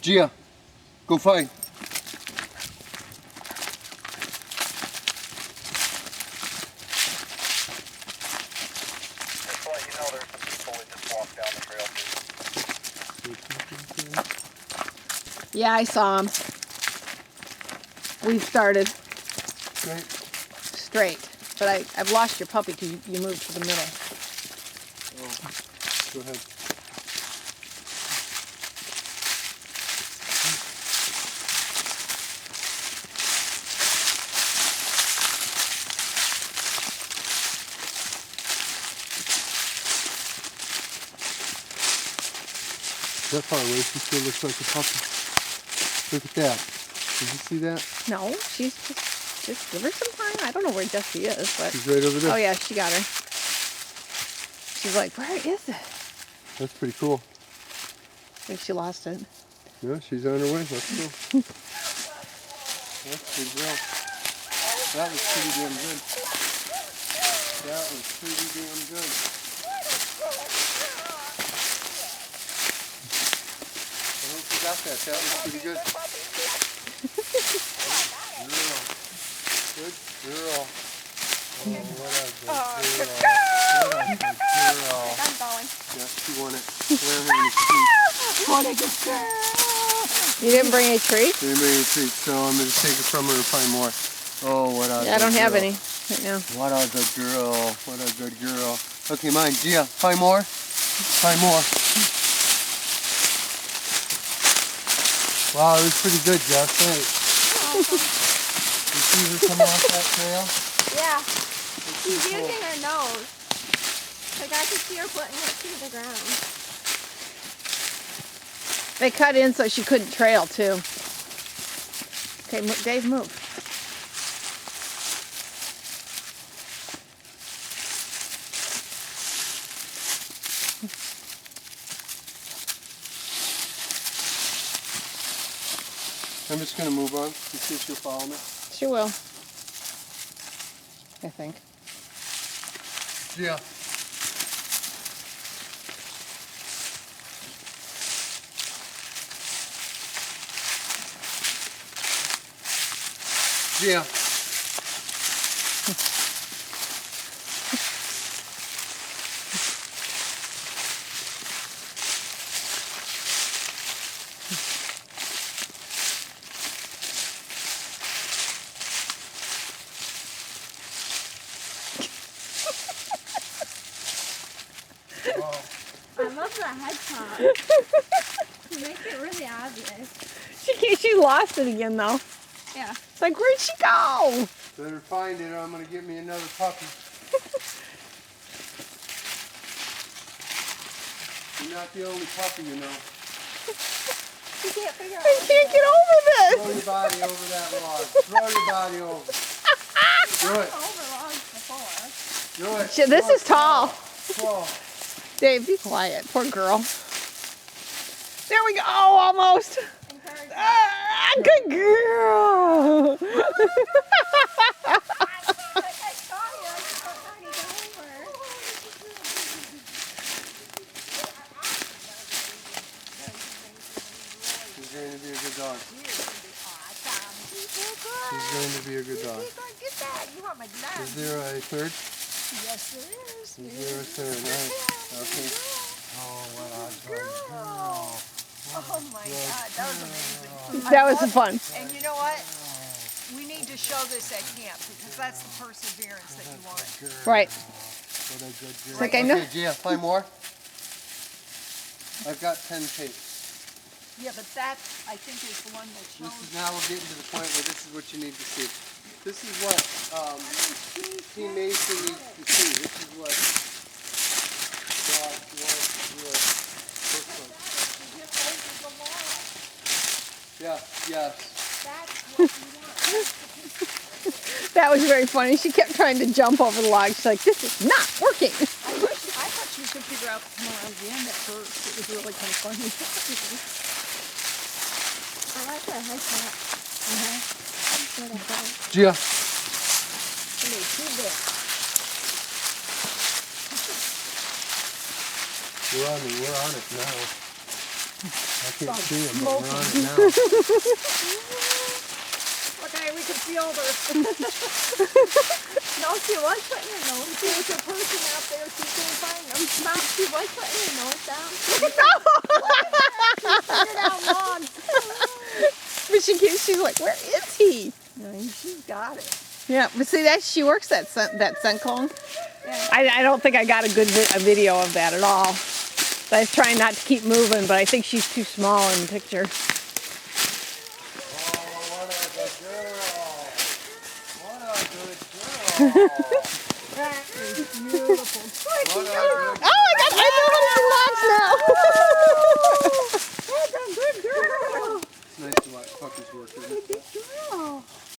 Gia, go fight. Just to let you know, there's some people that just walked down the trail too. Yeah, I saw him. We've started straight, but I've lost your puppy because you moved to the middle. Oh, go ahead. That far away, she still looks like a puppy. Look at that. Did you see that? No, she's just give her some time. I don't know where Jessie is, but She's right over there. oh yeah, she got her. She's like, where is it? That's pretty cool. I think she lost it. Yeah, she's on her way. Let's go. That's good girl. That was pretty damn good. That was pretty damn good. I hope you got that. That was pretty good. Girl. Good girl. Oh, what a good girl. What a good girl. I'm going. Yeah, she won it. Slam her in the seat. What a good girl. You didn't bring any treats? Didn't bring any treats, so I'm going to take it from her and find more. Oh, what a Yeah, I good don't have girl. any right now. What a good girl. What a good girl. Okay, mine. Gia, find more. Find more. Wow, it was pretty good, Jeff. Thanks. You see her come off that trail? Yeah, It's she's pretty cool. using her nose. Like I could see her putting it to the ground. They cut in so she couldn't trail too. Okay, Dave, move. I'm just going to move on. You see if she'll follow me. She will. I think. Gia. Gia. I love the head top. To make it really obvious. She lost it again though. Yeah. It's like, where'd she go? Better find it or I'm going to get me another puppy. You're not the only puppy, you know. You can't figure out. I can't get over Throw this. your body over that log. Throw your body over. Do it. Over logs before. Do it. This is tall. Tall. Dave, be quiet. Poor girl. There we go. Oh, almost. Encourage her. Ah, good girl. I saw you. I just don't know how to get over. She's going to be a good dog. Awesome. She's going to be a good dog. Get that. You want my glove? Is there a third? Yes, there is. Is there a third? Right. Okay. Oh, what a good girl. Oh my God, that was amazing. That was fun. And you know what? We need to show this at camp because that's the perseverance that you want. Right. What a good girl. It's like I know. Okay, Gia, find more. I've got 10 tapes. Yeah, but that, I think, is the one that This shows. is now we're getting to the point where this is what you need to see. This is what Team Mason needs to see. This is what God wants to do. Yeah, yes. That was very funny. She kept trying to jump over the log. She's like, this is not working. I thought she was going to figure out to come around the end at first. It was really kind of funny. I like that head top. Gia. We're on it now. I can't see him, but we're on it now. Okay, we can field her. No, she was putting her nose. There's a person out there, she can't find them. Mom, she was putting her nose down. Figured out logs. But she's like, where is he? She's got it. Yeah, but see that she works that scent cone. Yeah. I don't think I got a good a video of that at all. So I was trying not to keep moving, but I think she's too small in the picture. Oh, what a good girl. What a good girl. That is beautiful. What a